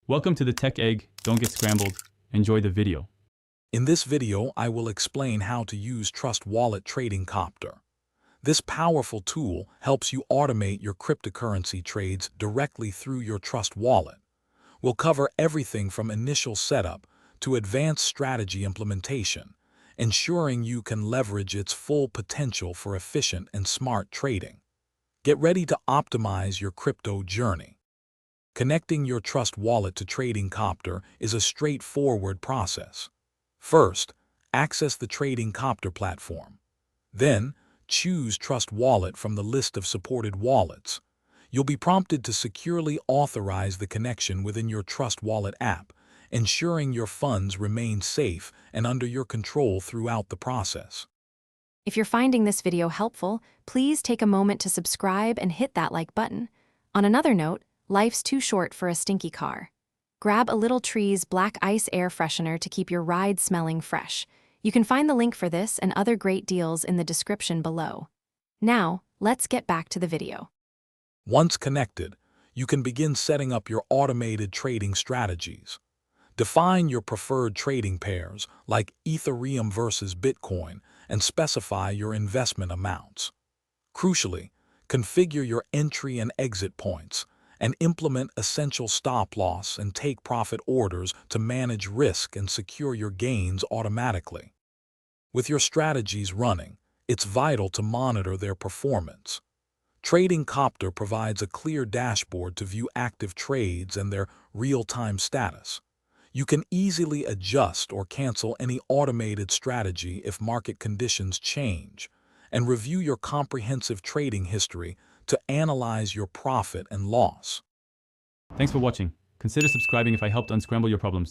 Welcome to the Tech Egg. Don't get scrambled. Enjoy the video. In this video, I will explain how to use Trust Wallet Trading Copter. This powerful tool helps you automate your cryptocurrency trades directly through your Trust Wallet. We'll cover everything from initial setup to advanced strategy implementation, ensuring you can leverage its full potential for efficient and smart trading. Get ready to optimize your crypto journey. Connecting your Trust Wallet to Trading Copter is a straightforward process. First, access the Trading Copter platform. Then, choose Trust Wallet from the list of supported wallets. You'll be prompted to securely authorize the connection within your Trust Wallet app, ensuring your funds remain safe and under your control throughout the process. If you're finding this video helpful, please take a moment to subscribe and hit that like button. On another note, life's too short for a stinky car. Grab a Little Tree's Black Ice Air Freshener to keep your ride smelling fresh. You can find the link for this and other great deals in the description below. Now, let's get back to the video. Once connected, you can begin setting up your automated trading strategies. Define your preferred trading pairs, like Ethereum versus Bitcoin, and specify your investment amounts. Crucially, configure your entry and exit points, and implement essential stop-loss and take-profit orders to manage risk and secure your gains automatically. With your strategies running, it's vital to monitor their performance. Trading Copter provides a clear dashboard to view active trades and their real-time status. You can easily adjust or cancel any automated strategy if market conditions change, and review your comprehensive trading history to analyze your profit and loss. Thanks for watching. Consider subscribing if I helped unscramble your problems.